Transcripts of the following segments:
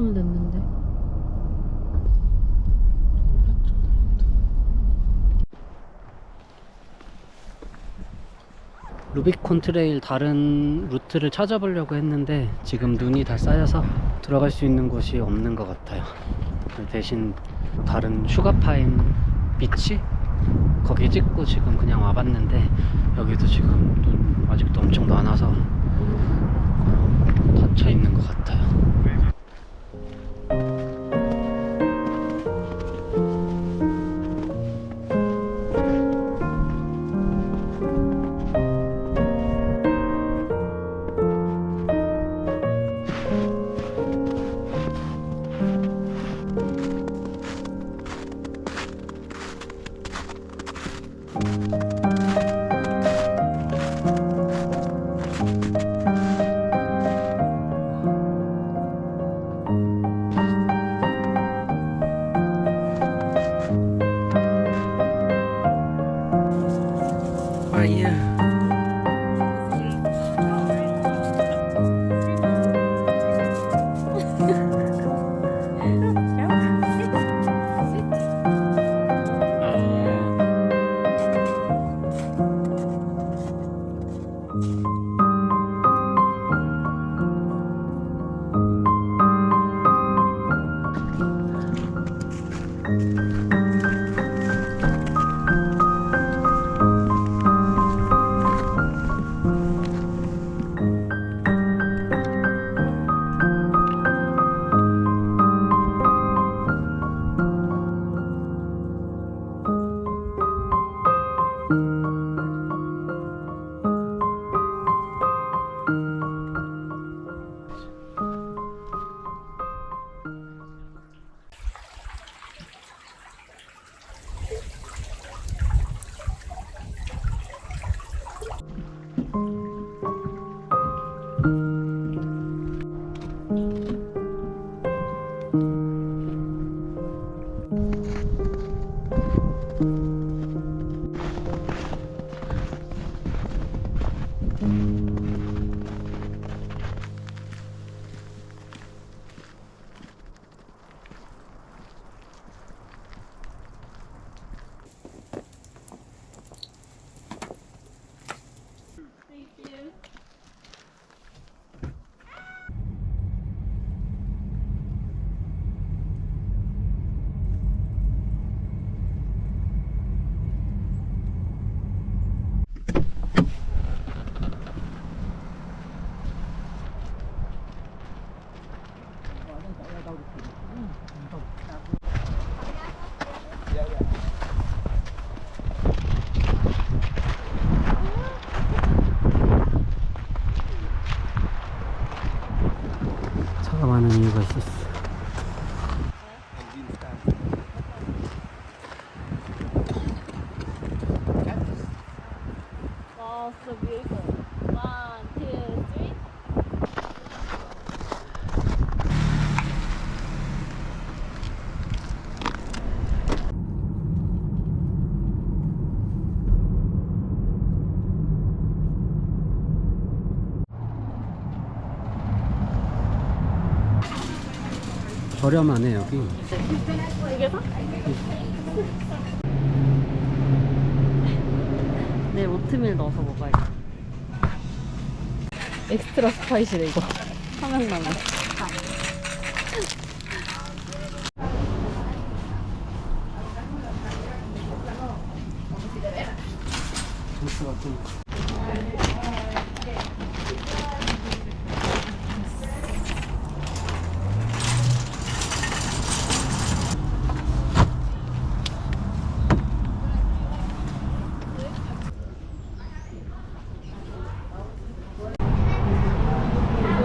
번 됐는데. 루비콘 트레일 다른 루트를 찾아보려고 했는데 지금 눈이 다 쌓여서 들어갈 수 있는 곳이 없는 것 같아요. 대신 다른 슈가파인 비치? 거기 찍고 지금 그냥 와봤는데 여기도 지금 눈 아직도 엄청 많아서 닫혀 있는 것 같아요. 차가 많은 이유가 있었어. Wow, so beautiful. 1, 2, 3. 저렴하네 여기. 이게 사? 내 오트밀 넣어서 먹어야겠다. 엑스트라 스파이시네 이거. 화면 나네. 소스가 좀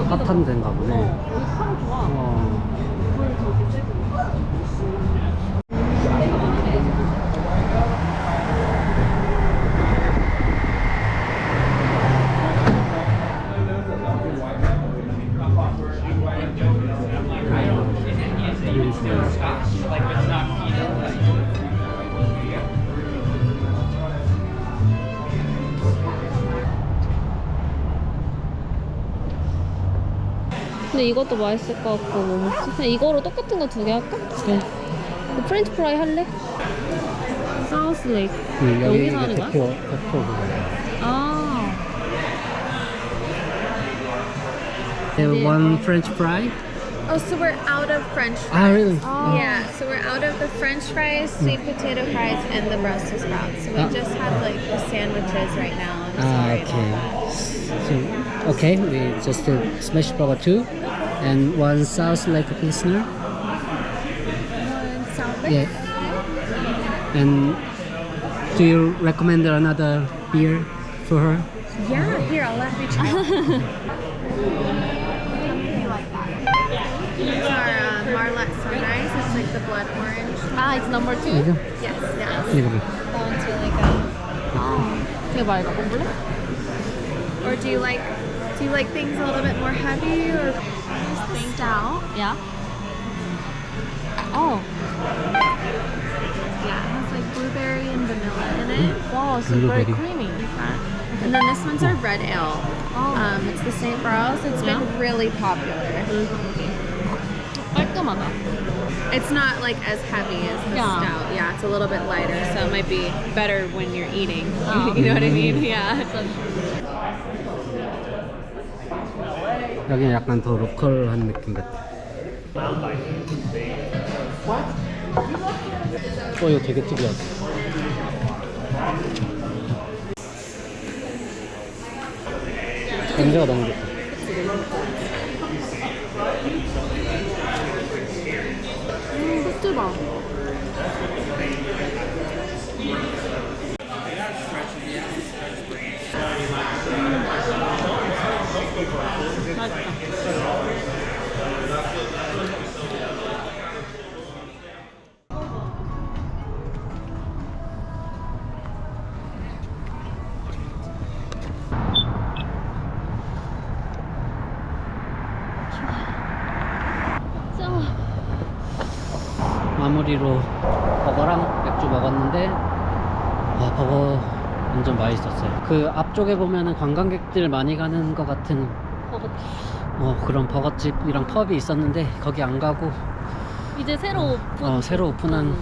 핫한 데인가 보네. 여기 참 좋아. 물 저기 세고. 근데 이것도 맛있을 것 같고 뭐 먹지? 그냥 이거로 똑같은 거 2개 할까? 그래. 프렌치 프라이 할래? 사우스 레이크 여기 여기서 하는 거야? 대표 그거야. 아 One French fry. Oh, so we're out of French fries. Ah, really? Yeah, so we're out of the French fries, sweet potato fries, and the Brussels sprouts. So we Ah. just have like the sandwiches right now. I'm Ah, sorry okay. about So, okay, we just smash burger 2 and one South Lake Pilsner. that. One salad. Yeah. And do you recommend another beer for her? Yeah, here, I'll let you try. It's our Marlette Sunrise. It's like the blood orange. 아, it's number 2? 이거? Yes, yes. 이거. That one's really good. 되게 맑아. 먹을래? Or do you like things a little bit more heavy or stout? 야. 어. Yeah, it has like blueberry and vanilla in it. Wow, it's very Blueberry. creamy. And then this one's our red ale. It's the St. Burrows. It's been Yeah. really popular. 깔끔하다. It's not like as heavy as the Yeah. stout. Yeah, it's a little bit lighter, so it might be better when you're eating. You know what I mean? Yeah. 여기는 약간 더 로컬한 느낌 같아. 이거 되게 특이하다. 냄새가 너무 좋다. 소스 봐. 마무리로 버거랑 맥주 먹었는데 와, 버거 완전 맛있었어요. 그 앞쪽에 보면은 관광객들 많이 가는 것 같은 그런 버거집이랑 펍이 있었는데 거기 안 가고 이제 새로 오픈. 새로 오픈한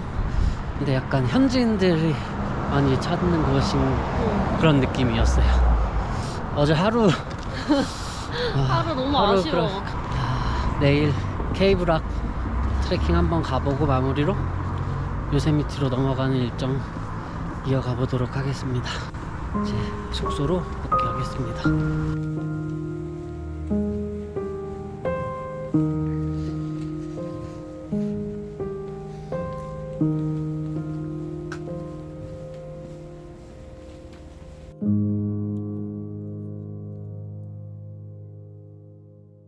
근데 약간 현지인들이 많이 찾는 곳인 그런 느낌이었어요. 어제 하루 하루 너무 하루 아쉬워. 내일 케이블락 트레킹 한번 가보고 마무리로 요세미티로 넘어가는 일정 이어가 보도록 하겠습니다. 이제 숙소로 복귀하겠습니다.